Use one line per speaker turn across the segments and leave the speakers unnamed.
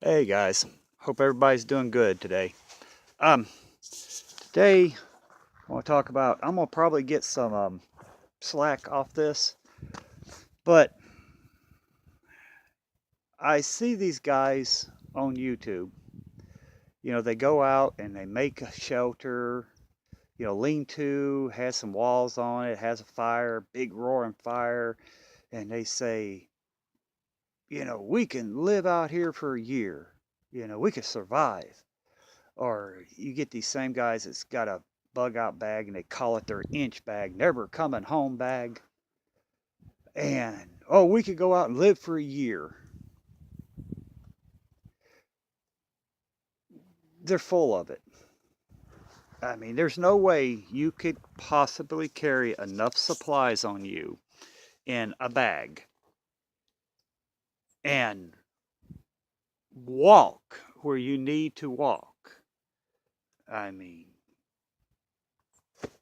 Hey guys, hope everybody's doing good today. Um, Today I want to talk about. I'm gonna probably get some slack off this, but I see these guys on YouTube. They go out and they make a shelter. Lean-to has some walls on it, has a fire, big roaring fire, and they say, we can live out here for a year. We can survive. Or you get these same guys that's got a bug out bag and they call it their inch bag, never coming home bag. And oh, we could go out and live for a year. They're full of it. I mean, there's no way you could possibly carry enough supplies on you in a bag and walk where you need to walk. I mean,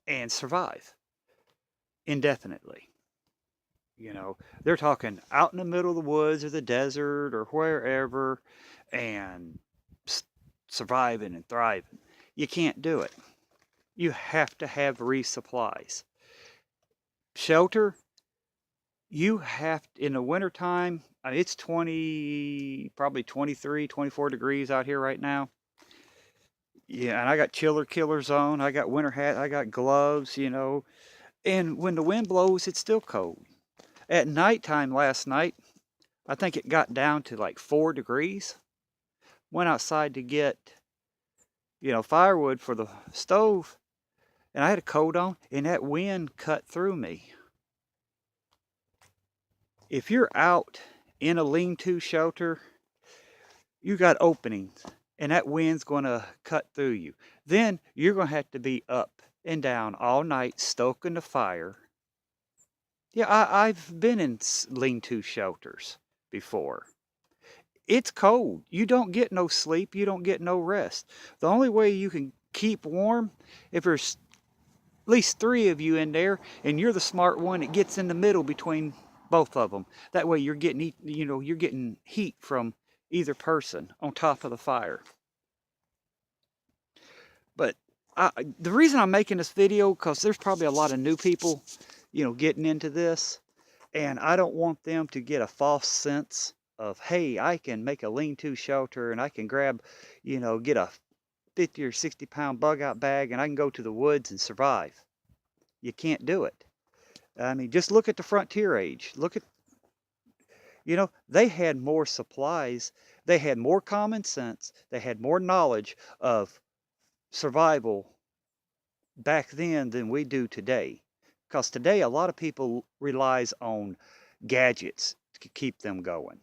and survive indefinitely. They're talking out in the middle of the woods or the desert or wherever and surviving and thriving. You can't do it. You have to have resupplies. Shelter, you have, in the wintertime, I mean, it's 20, probably 23, 24 degrees out here right now. Yeah, and I got chiller killer zone. I got winter hat. I got gloves. And when the wind blows, it's still cold. At nighttime last night, I think it got down to like 4 degrees. Went outside to get firewood for the stove, and I had a coat on, and that wind cut through me. If you're out in a lean-to shelter, you got openings, and that wind's going to cut through you. Then you're going to have to be up and down all night stoking the fire. Yeah, I've been in lean-to shelters before. It's cold. You don't get no sleep. You don't get no rest. The only way you can keep warm, if there's at least three of you in there, and you're the smart one that gets in the middle between both of them. That way you're getting heat from either person on top of the fire. But the reason I'm making this video, because there's probably a lot of new people, getting into this, and I don't want them to get a false sense of, hey, I can make a lean-to shelter and I can get a 50 or 60 pound bug out bag and I can go to the woods and survive. You can't do it. I mean, just look at the frontier age. They had more supplies, they had more common sense, they had more knowledge of survival back then than we do today. Because today, a lot of people relies on gadgets to keep them going.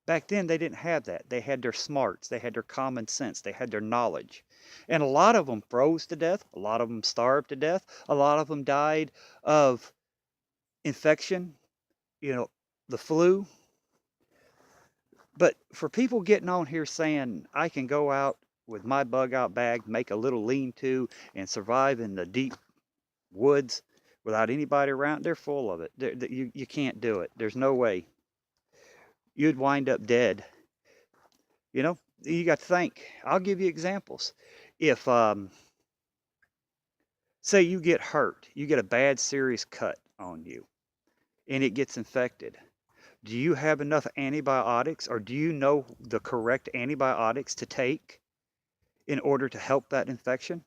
Back then, they didn't have that. They had their smarts, they had their common sense, they had their knowledge. And a lot of them froze to death, a lot of them starved to death, a lot of them died of infection, you know, the flu. But for people getting on here saying, I can go out with my bug out bag, make a little lean to, and survive in the deep woods without anybody around, they're full of it. You can't do it. There's no way. You'd wind up dead. You got to think. I'll give you examples. If, say, you get hurt, you get a bad, serious cut on you, and it gets infected. Do you have enough antibiotics, or do you know the correct antibiotics to take in order to help that infection?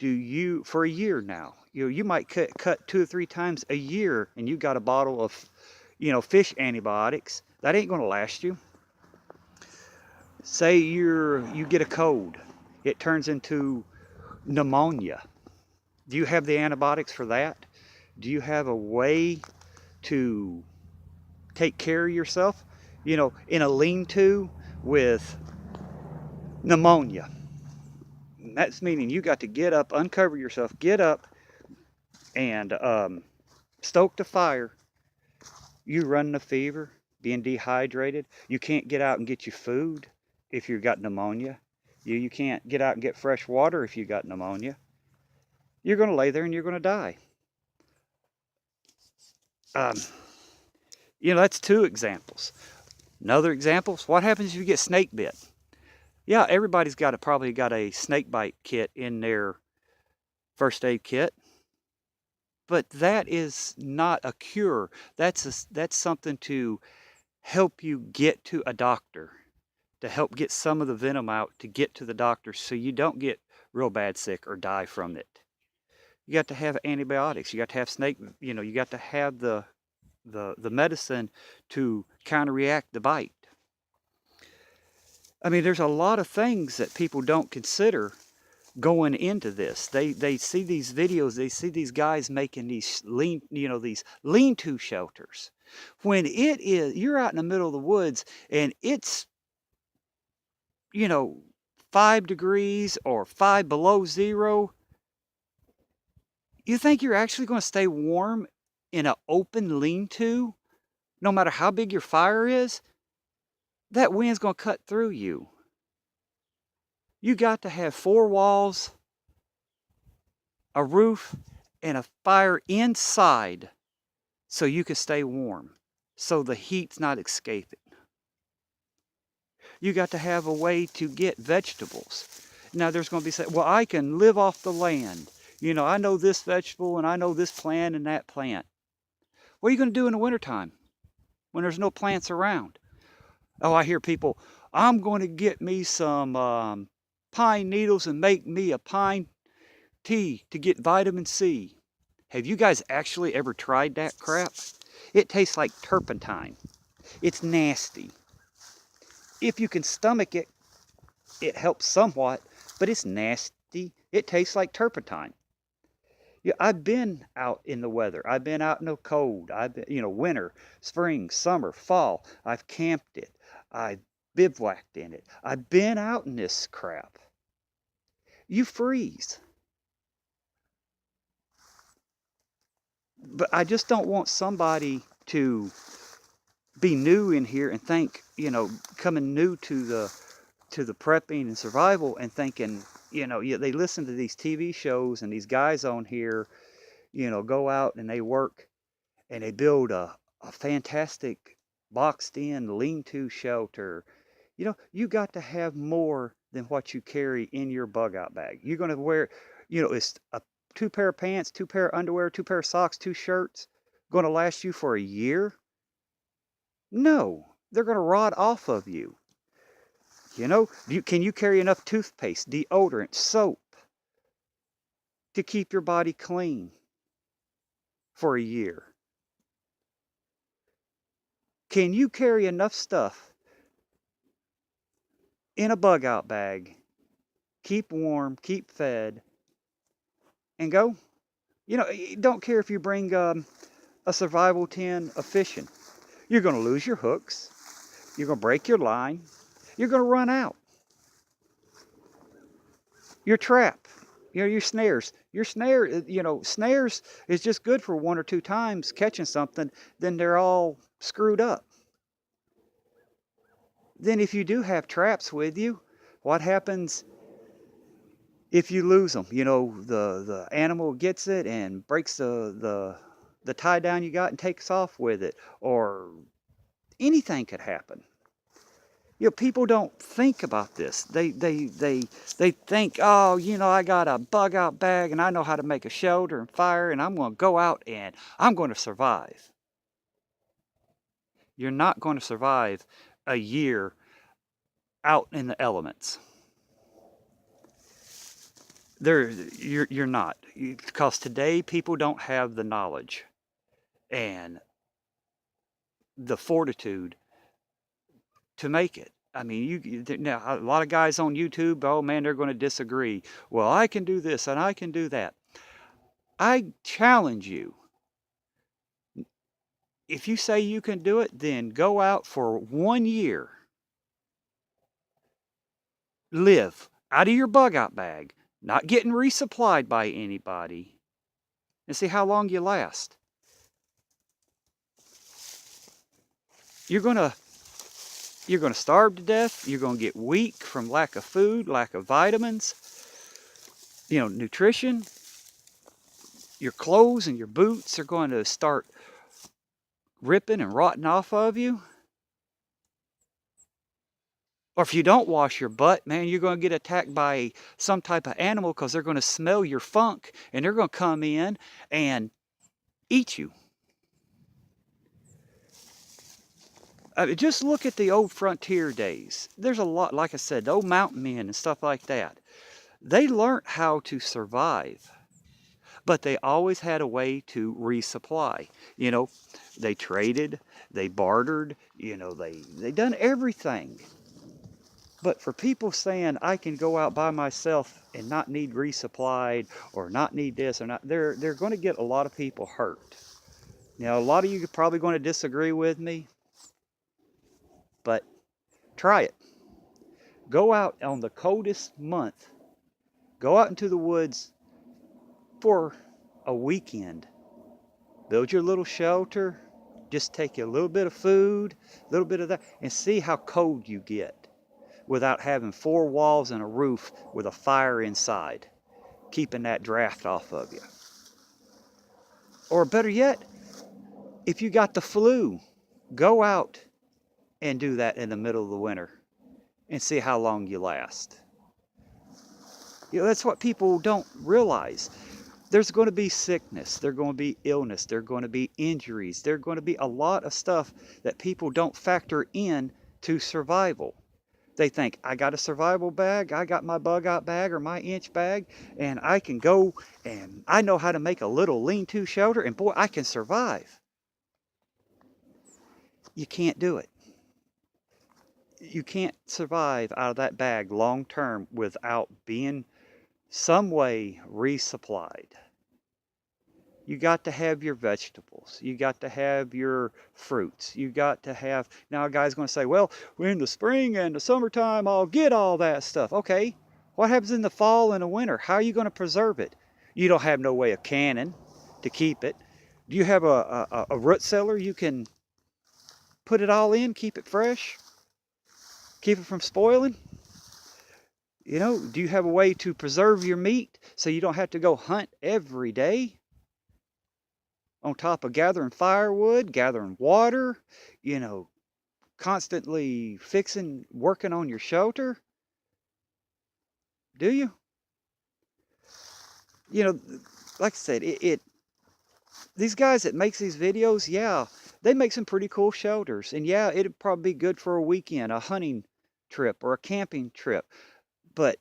Do you, for a year now, you might cut 2 or 3 times a year, and you got a bottle of, fish antibiotics. That ain't going to last you. Say you get a cold, it turns into pneumonia. Do you have the antibiotics for that? Do you have a way to take care of yourself, in a lean-to with pneumonia? That's meaning you got to get up, uncover yourself, get up, and stoke the fire. You running a fever, being dehydrated. You can't get out and get you food if you've got pneumonia. You can't get out and get fresh water if you got pneumonia. You're going to lay there and you're going to die. Um, That's two examples. Another example, what happens if you get snake bit? Yeah, everybody's probably got a snake bite kit in their first aid kit, but that is not a cure. That's something to help you get to a doctor, to help get some of the venom out, to get to the doctor so you don't get real bad sick or die from it. You got to have antibiotics. You got to have you got to have the medicine to counteract the bite. I mean, there's a lot of things that people don't consider going into this. They see these videos, they see these guys making these these lean-to shelters. When you're out in the middle of the woods and it's, you know, 5 degrees or 5 below zero, you think you're actually going to stay warm in an open lean-to, no matter how big your fire is? That wind's going to cut through you. You got to have 4 walls, a roof, and a fire inside so you can stay warm, so the heat's not escaping. You got to have a way to get vegetables. Now there's going to be say, well, I can live off the land. I know this vegetable and I know this plant and that plant. What are you going to do in the wintertime when there's no plants around? Oh, I hear people, I'm going to get me some pine needles and make me a pine tea to get vitamin C. Have you guys actually ever tried that crap? It tastes like turpentine. It's nasty. If you can stomach it, it helps somewhat, but it's nasty. It tastes like turpentine. Yeah, I've been out in the weather. I've been out in the cold. I've been, winter, spring, summer, fall. I've camped it. I've bivouacked in it. I've been out in this crap. You freeze. But I just don't want somebody to be new in here and think, coming new to the prepping and survival and thinking, they listen to these TV shows and these guys on here, go out and they work and they build a fantastic boxed in lean-to shelter. You got to have more than what you carry in your bug out bag. You're going to wear, it's a 2 pair of pants, 2 pair of underwear, 2 pair of socks, 2 shirts going to last you for a year? No, they're going to rot off of you. Can you carry enough toothpaste, deodorant, soap to keep your body clean for a year? Can you carry enough stuff in a bug out bag, keep warm, keep fed, and go? Don't care if you bring a survival tin of fishing. You're going to lose your hooks. You're going to break your line. You're going to run out. Your trap, your snares. Your snares is just good for 1 or 2 times catching something, then they're all screwed up. Then if you do have traps with you, what happens if you lose them? The animal gets it and breaks the tie down you got and takes off with it, or anything could happen. People don't think about this. They think, oh, I got a bug out bag and I know how to make a shelter and fire and I'm going to go out and I'm going to survive. You're not going to survive a year out in the elements. You're not, because today people don't have the knowledge and the fortitude to make it. I mean, now a lot of guys on YouTube, oh man, they're going to disagree. Well, I can do this and I can do that. I challenge you. If you say you can do it, then go out for 1 year. Live out of your bug out bag, not getting resupplied by anybody, and see how long you last. You're going to starve to death. You're going to get weak from lack of food, lack of vitamins, nutrition. Your clothes and your boots are going to start ripping and rotting off of you. Or if you don't wash your butt, man, you're going to get attacked by some type of animal because they're going to smell your funk and they're going to come in and eat you. Just look at the old frontier days. There's a lot, like I said, the old mountain men and stuff like that. They learned how to survive, but they always had a way to resupply. You know, they traded, they bartered, you know, they done everything. But for people saying I can go out by myself and not need resupplied or not need this or not, they're going to get a lot of people hurt. Now, a lot of you are probably going to disagree with me, but try it. Go out on the coldest month. Go out into the woods for a weekend. Build your little shelter. Just take a little bit of food, a little bit of that, and see how cold you get without having 4 walls and a roof with a fire inside, keeping that draft off of you. Or better yet, if you got the flu, go out and do that in the middle of the winter and see how long you last. You know, that's what people don't realize. There's going to be sickness, there's going to be illness, there's going to be injuries, there's going to be a lot of stuff that people don't factor in to survival. They think, I got a survival bag, I got my bug out bag or my inch bag, and I can go and I know how to make a little lean-to shelter, and boy, I can survive. You can't do it. You can't survive out of that bag long term without being some way resupplied. You got to have your vegetables. You got to have your fruits. You got to have, now a guy's going to say, well, in the spring and the summertime, I'll get all that stuff. Okay, what happens in the fall and the winter? How are you going to preserve it? You don't have no way of canning to keep it. Do you have a root cellar you can put it all in, keep it fresh, keep it from spoiling? You know, do you have a way to preserve your meat so you don't have to go hunt every day? On top of gathering firewood, gathering water, you know, constantly working on your shelter? Do you? You know, like I said, these guys that makes these videos, yeah, they make some pretty cool shelters. And yeah, it'd probably be good for a weekend, a hunting trip or a camping trip. But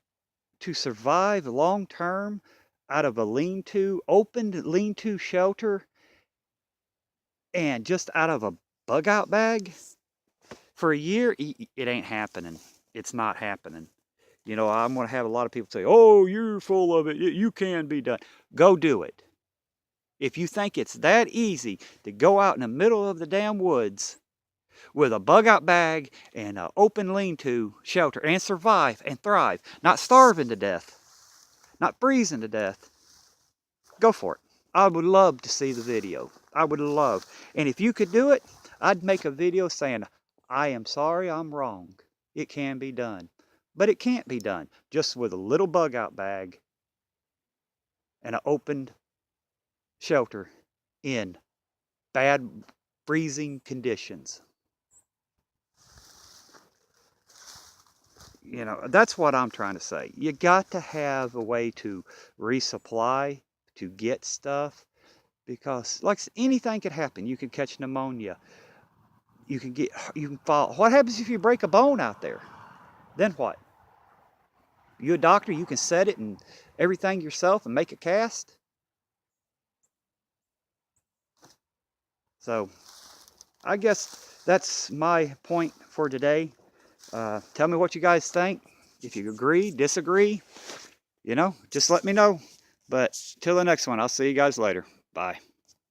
to survive long term out of a opened lean-to shelter, and just out of a bug out bag for a year, it ain't happening. It's not happening. You know, I'm going to have a lot of people say, oh, you're full of it. You can be done. Go do it. If you think it's that easy to go out in the middle of the damn woods with a bug out bag and an open lean-to shelter and survive and thrive, not starving to death, not freezing to death, go for it. I would love to see the video. I would love. And if you could do it, I'd make a video saying, I am sorry, I'm wrong. It can be done. But it can't be done just with a little bug out bag and an opened shelter in bad freezing conditions. You know, that's what I'm trying to say. You got to have a way to resupply, to get stuff, because like anything could happen. You can catch pneumonia. You can fall. What happens if you break a bone out there? Then what? You a doctor, you can set it and everything yourself and make a cast? So, I guess that's my point for today. Tell me what you guys think. If you agree, disagree, you know, just let me know. But till the next one, I'll see you guys later. Bye.